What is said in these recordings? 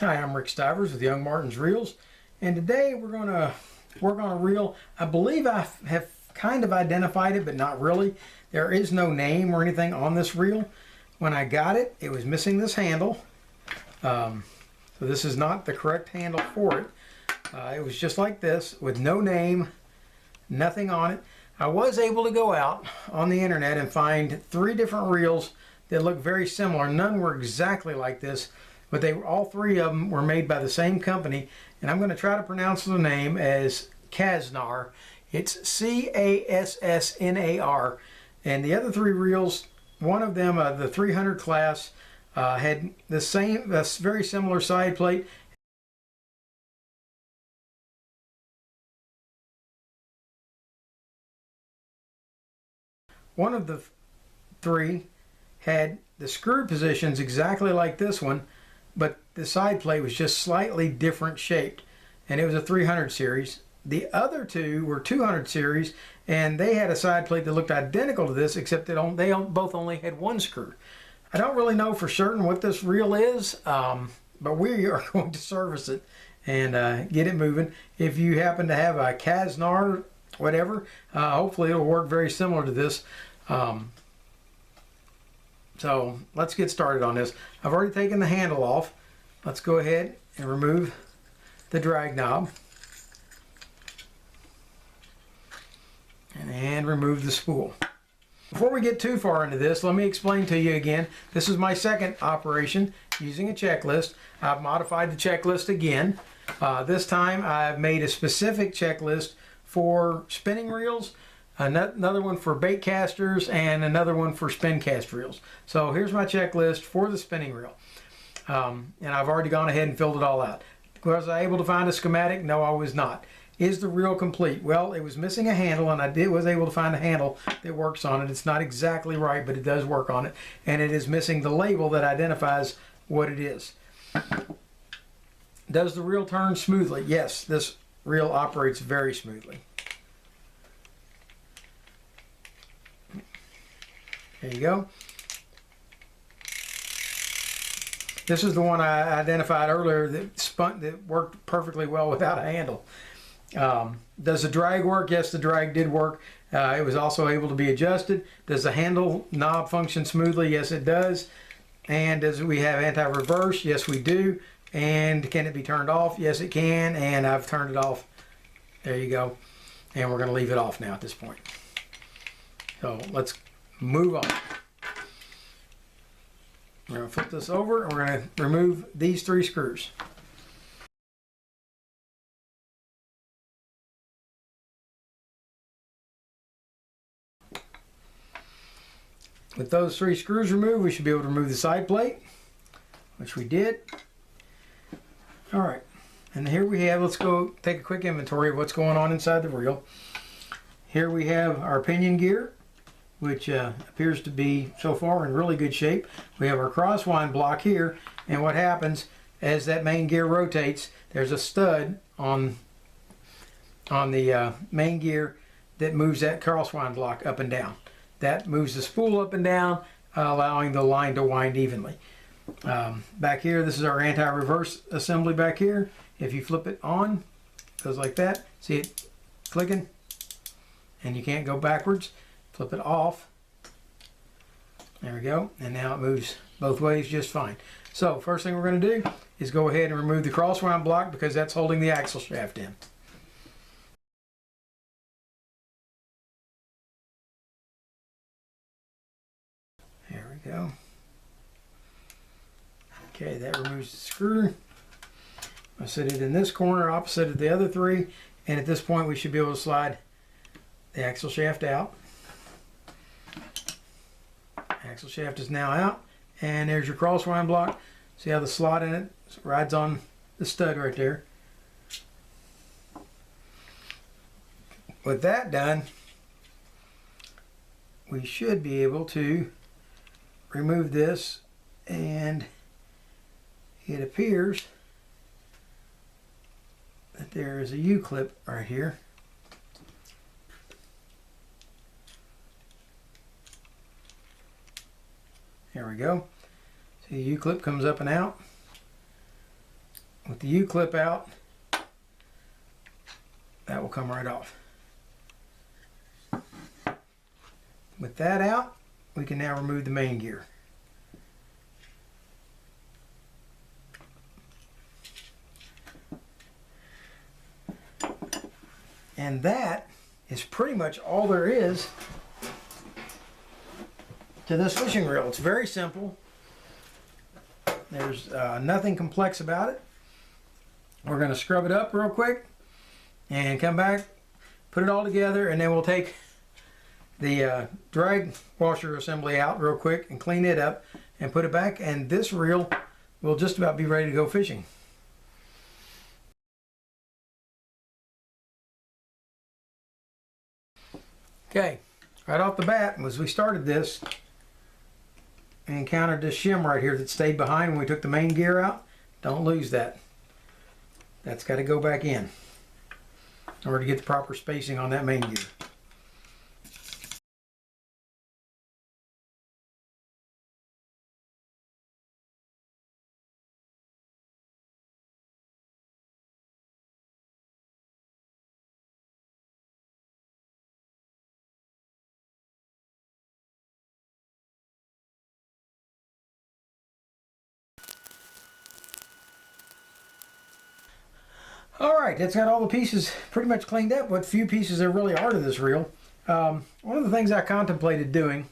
Hi, I'm Rick Stivers with YoungMartin'sReels, and today we're going to work on a reel. I believe I have kind of identified it, but not really. There is no name or anything on this reel. When I got it, it was missing this handle. So this is not the correct handle for it. It was just like this with no name, nothing on it. I was able to go out on the internet and find 3 different reels that look very similar. None were exactly like this, but all 3 of them were made by the same company, and I'm going to try to pronounce the name as Kassnar. It's C-A-S-S-N-A-R. And the other 3 reels, one of them, the 300 class, had this very similar side plate. One of the 3 had the screw positions exactly like this one, but the side plate was just slightly different shaped, and it was a 300 series. The other 2 were 200 series, and they had a side plate that looked identical to this, except that they both only had 1 screw. I don't really know for certain what this reel is, but we are going to service it and get it moving. If you happen to have a Kassnar, whatever, hopefully it'll work very similar to this. So let's get started on this. I've already taken the handle off. Let's go ahead and remove the drag knob and remove the spool. Before we get too far into this, let me explain to you again. This is my second operation using a checklist. I've modified the checklist again. This time I've made a specific checklist for spinning reels, another one for bait casters, and another one for spin cast reels. So here's my checklist for the spinning reel. And I've already gone ahead and filled it all out. Was I able to find a schematic? No, I was not. Is the reel complete? Well, it was missing a handle, and I was able to find a handle that works on it. It's not exactly right, but it does work on it. And it is missing the label that identifies what it is. Does the reel turn smoothly? Yes, this reel operates very smoothly. There you go. This is the one I identified earlier that worked perfectly well without a handle. Does the drag work? Yes, the drag did work. It was also able to be adjusted. Does the handle knob function smoothly? Yes, it does. And does we have anti-reverse? Yes, we do. And can it be turned off? Yes, it can. And I've turned it off. There you go. And we're going to leave it off now at this point. So let's move on. We're going to flip this over, and we're going to remove these 3 screws. With those 3 screws removed, we should be able to remove the side plate, which we did. All right, and here we have, let's go take a quick inventory of what's going on inside the reel. Here we have our pinion gear, which appears to be so far in really good shape. We have our crosswind block here, and what happens as that main gear rotates, there's a stud on the main gear that moves that crosswind block up and down. That moves the spool up and down, allowing the line to wind evenly. Back here, this is our anti-reverse assembly back here. If you flip it on, it goes like that. See it clicking? And you can't go backwards. Flip it off. There we go. And now it moves both ways just fine. So first thing we're going to do is go ahead and remove the crosswind block because that's holding the axle shaft in. There we go. Okay, that removes the screw. I set it in this corner opposite of the other 3, and at this point we should be able to slide the axle shaft out. Axle shaft is now out, and there's your crosswind block. See how the slot in it rides on the stud right there. With that done, we should be able to remove this, and it appears that there is a U-clip right here. There we go. See, the U-clip comes up and out. with the U-clip out, that will come right off. With that out, we can now remove the main gear. And that is pretty much all there is to this fishing reel. It's very simple. There's nothing complex about it. We're going to scrub it up real quick and come back, put it all together, and then we'll take the drag washer assembly out real quick and clean it up and put it back, and this reel will just about be ready to go fishing. Okay, right off the bat, as we started this, we encountered this shim right here that stayed behind when we took the main gear out. Don't lose that. That's got to go back in order to get the proper spacing on that main gear. Alright, that's got all the pieces pretty much cleaned up, what few pieces there really are to this reel. One of the things I contemplated doing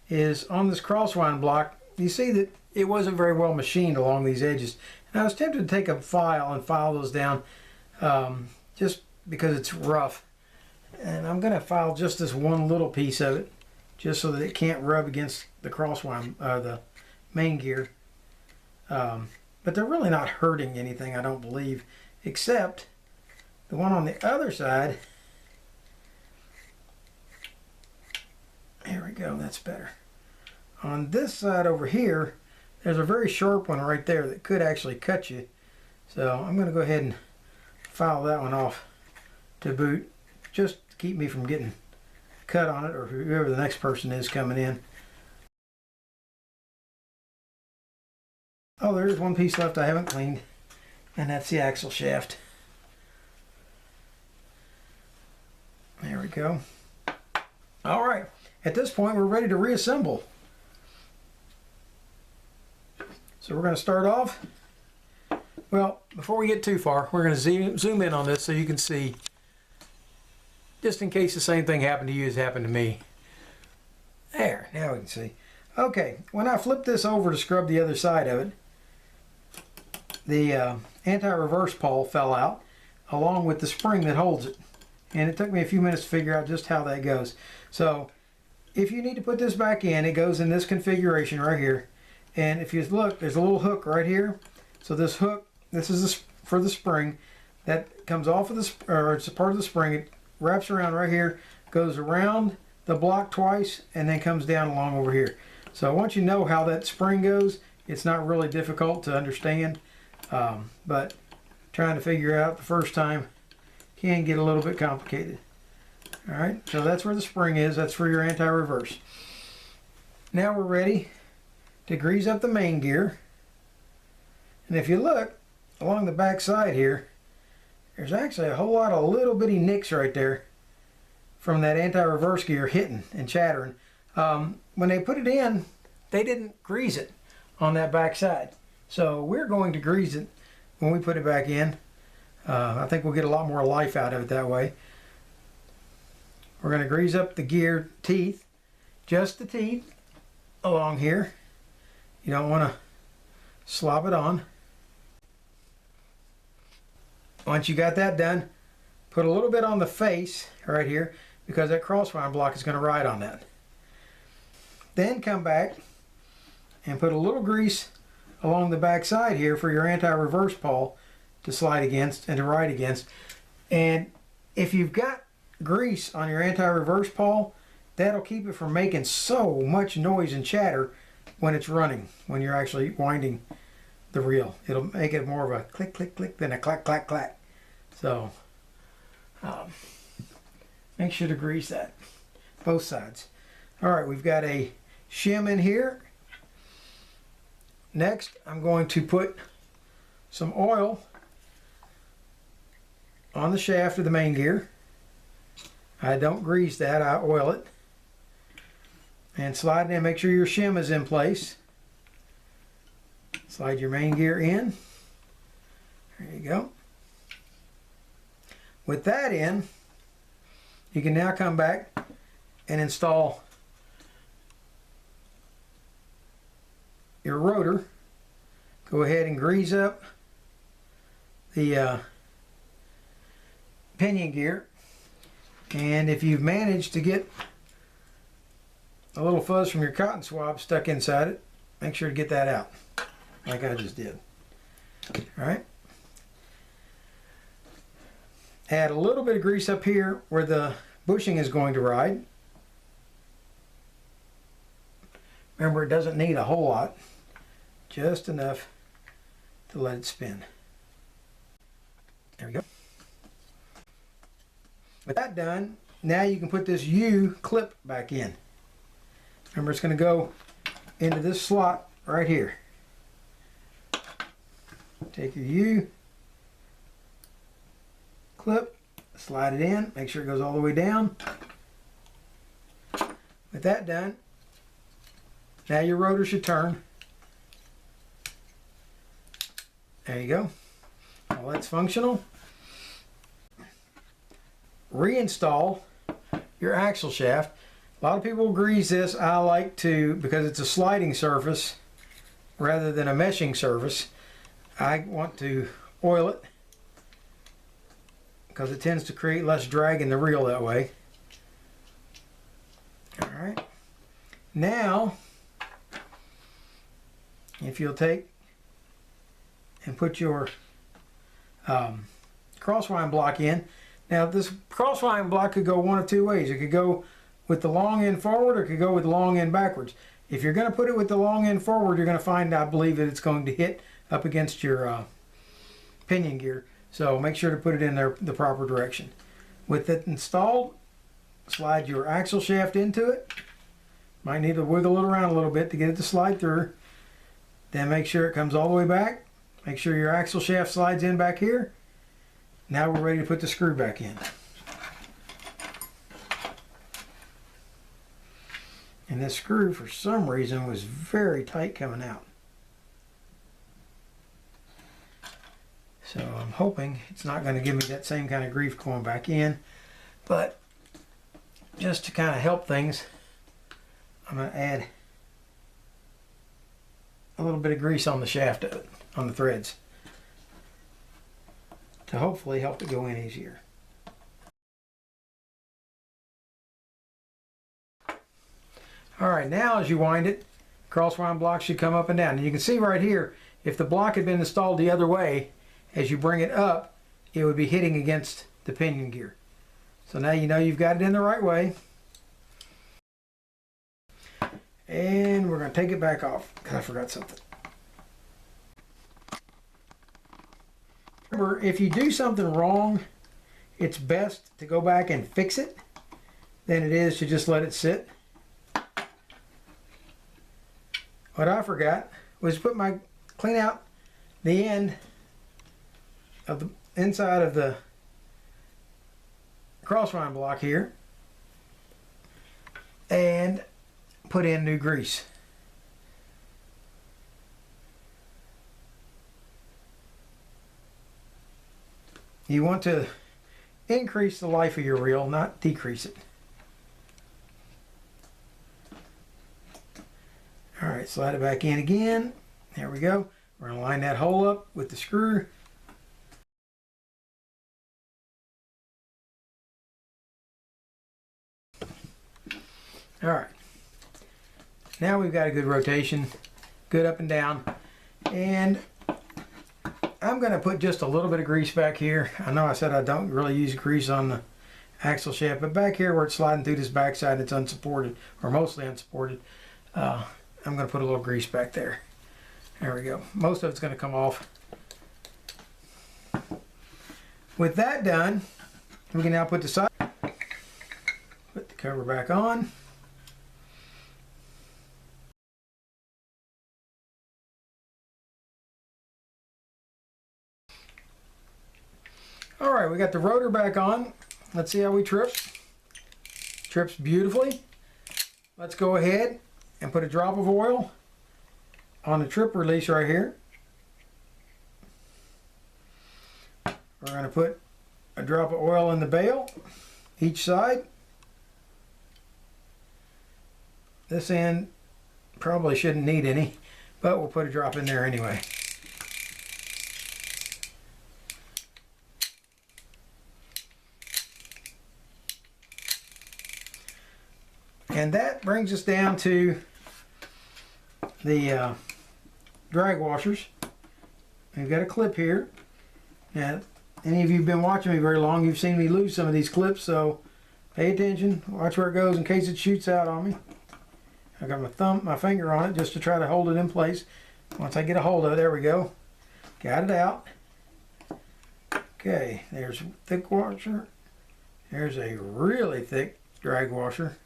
is on this crosswind block, you see that it wasn't very well machined along these edges. And I was tempted to take a file and file those down just because it's rough. And I'm going to file just this one little piece of it just so that it can't rub against the crosswind, the main gear. But they're really not hurting anything, I don't believe, except the one on the other side. There we go, that's better. On this side over here, there's a very sharp one right there that could actually cut you. So I'm going to go ahead and file that one off to boot, just to keep me from getting cut on it, or whoever the next person is coming in. Oh, there is one piece left I haven't cleaned, and that's the axle shaft. There we go. All right, at this point we're ready to reassemble. So we're going to start off. Well, before we get too far, we're going to zoom in on this so you can see, just in case the same thing happened to you as happened to me. There, now we can see. Okay, when I flipped this over to scrub the other side of it, the anti-reverse pawl fell out along with the spring that holds it. And it took me a few minutes to figure out just how that goes. So if you need to put this back in, it goes in this configuration right here. And if you look, there's a little hook right here. So this hook, this is for the spring that comes off of the, or it's a part of the spring. It wraps around right here, goes around the block twice, and then comes down along over here. So once you know how that spring goes, it's not really difficult to understand. But trying to figure out the first time can get a little bit complicated. All right, so that's where the spring is. That's for your anti-reverse. Now we're ready to grease up the main gear. And if you look along the back side here, there's actually a whole lot of little bitty nicks right there from that anti-reverse gear hitting and chattering. When they put it in, they didn't grease it on that back side. So we're going to grease it when we put it back in. I think we'll get a lot more life out of it that way. We're going to grease up the gear teeth, just the teeth along here. You don't want to slop it on. Once you got that done, put a little bit on the face right here because that crosswind block is going to ride on that. Then come back and put a little grease along the back side here for your anti-reverse pawl to slide against and to ride against. And if you've got grease on your anti-reverse pawl, that'll keep it from making so much noise and chatter when it's running, when you're actually winding the reel. It'll make it more of a click, click, click than a clack, clack, clack. So make sure to grease that, both sides. All right, we've got a shim in here. Next, I'm going to put some oil on the shaft of the main gear. I don't grease that, I oil it. And slide it in, make sure your shim is in place. Slide your main gear in. There you go. With that in, you can now come back and install your rotor. Go ahead and grease up the pinion gear. And if you've managed to get a little fuzz from your cotton swab stuck inside it, make sure to get that out, like I just did. All right. Add a little bit of grease up here where the bushing is going to ride. Remember, it doesn't need a whole lot, just enough to let it spin. There we go. With that done, now you can put this U clip back in. Remember, it's going to go into this slot right here. Take your U clip, slide it in, make sure it goes all the way down. With that done, now your rotor should turn. There you go. All that's functional. Reinstall your axle shaft. A lot of people grease this. I like to, because it's a sliding surface rather than a meshing surface, I want to oil it because it tends to create less drag in the reel that way. All right. Now, if you'll take and put your crosswind block in. Now this crosswind block could go one of two ways. It could go with the long end forward or it could go with the long end backwards. If you're going to put it with the long end forward, you're going to find, I believe, that it's going to hit up against your pinion gear. So make sure to put it in there the proper direction. With it installed, slide your axle shaft into it. Might need to wiggle it around a little bit to get it to slide through. Then make sure it comes all the way back. Make sure your axle shaft slides in back here. Now we're ready to put the screw back in. And this screw, for some reason, was very tight coming out. So I'm hoping it's not going to give me that same kind of grief going back in. But just to kind of help things, I'm going to add a little bit of grease on the shaft of it, on the threads, to hopefully help it go in easier. All right, now as you wind it, crosswind block should come up and down. And you can see right here, if the block had been installed the other way, as you bring it up, it would be hitting against the pinion gear. So now you know you've got it in the right way. And we're going to take it back off because I forgot something. Remember, if you do something wrong, it's best to go back and fix it than it is to just let it sit. What I forgot was clean out the end of the inside of the crosswind block here and put in new grease. You want to increase the life of your reel, not decrease it. All right, slide it back in again. There we go. We're going to line that hole up with the screw. All right. Now we've got a good rotation, good up and down. And I'm going to put just a little bit of grease back here. I know I said I don't really use grease on the axle shaft, but back here where it's sliding through this backside, it's unsupported, or mostly unsupported. I'm going to put a little grease back there. There we go. Most of it's going to come off. With that done, we can now put the cover back on. All right, we got the rotor back on. Let's see how we trip. Trips beautifully. Let's go ahead and put a drop of oil on the trip release right here. We're going to put a drop of oil in the bail, each side. This end probably shouldn't need any, but we'll put a drop in there anyway. And that brings us down to the drag washers. We've got a clip here. Now, any of you who've been watching me very long, you've seen me lose some of these clips, so pay attention, watch where it goes in case it shoots out on me. I got my finger on it just to try to hold it in place. Once I get a hold of it, there we go. Got it out. Okay, there's a thick washer. There's a really thick drag washer.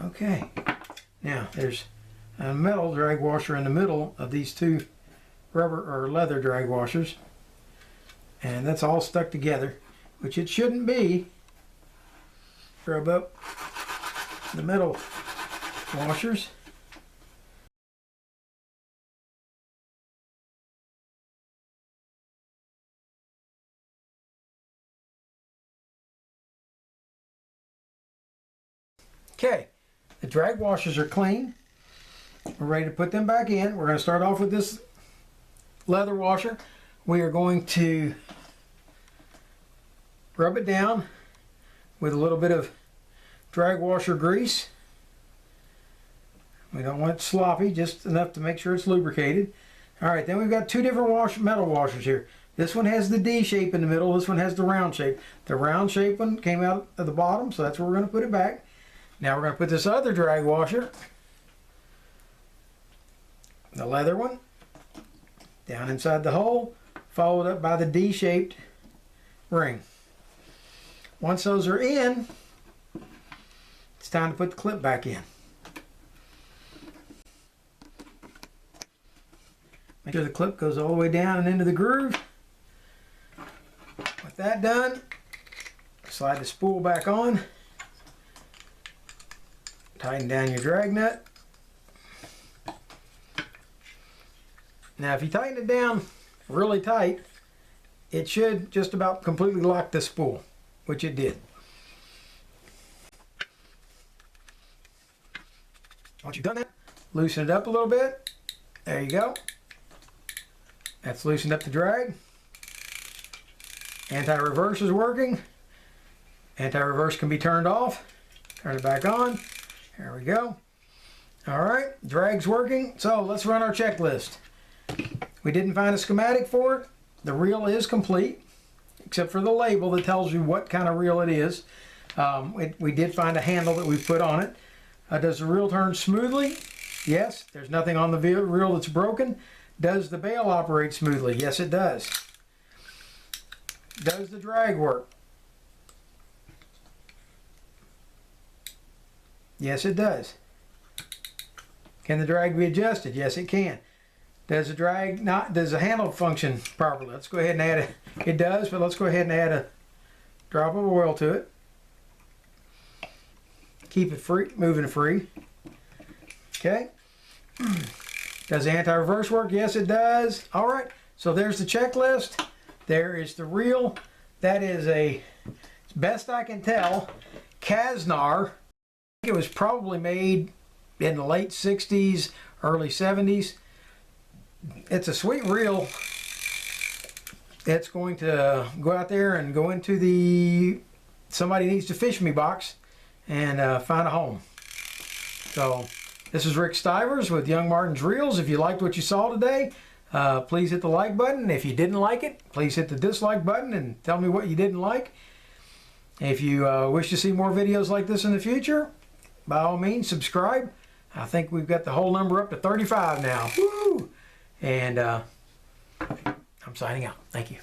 Okay, now there's a metal drag washer in the middle of these two rubber or leather drag washers, and that's all stuck together, which it shouldn't be. Rub up the metal washers. Okay, the drag washers are clean. We're ready to put them back in. We're going to start off with this leather washer. We are going to rub it down with a little bit of drag washer grease. We don't want it sloppy, just enough to make sure it's lubricated. All right, then we've got two different metal washers here. This one has the D shape in the middle. This one has the round shape. The round shape one came out at the bottom, so that's where we're going to put it back. Now we're going to put this other drag washer, the leather one, down inside the hole, followed up by the D-shaped ring. Once those are in, it's time to put the clip back in. Make sure the clip goes all the way down and into the groove. With that done, slide the spool back on. Tighten down your drag nut. Now if you tighten it down really tight, it should just about completely lock the spool, which it did. Once you've done that, loosen it up a little bit. There you go. That's loosened up the drag. Anti-reverse is working. Anti-reverse can be turned off. Turn it back on. There we go. All right, drag's working. So let's run our checklist. We didn't find a schematic for it. The reel is complete, except for the label that tells you what kind of reel it is. We did find a handle that we put on it. Does the reel turn smoothly? Yes. There's nothing on the reel that's broken. Does the bail operate smoothly? Yes, it does. Does the drag work? Yes, it does. Can the drag be adjusted? Yes, it can. Does the handle function properly? Let's go ahead and add it does, but let's go ahead and add a drop of oil to it. Keep it free, moving free. Okay. Does the anti-reverse work? Yes, it does. All right. So there's the checklist. There is the reel. That is as best I can tell, Kassnar. It was probably made in the late 60s, early 70s. It's a sweet reel. It's going to go out there and go into the somebody needs to fish me box and find a home. So this is Rick Stivers with Young Martin's Reels. If you liked what you saw today, please hit the like button. If you didn't like it, please hit the dislike button and tell me what you didn't like. If you wish to see more videos like this in the future, by all means, subscribe. I think we've got the whole number up to 35 now. Woo! And I'm signing out. Thank you.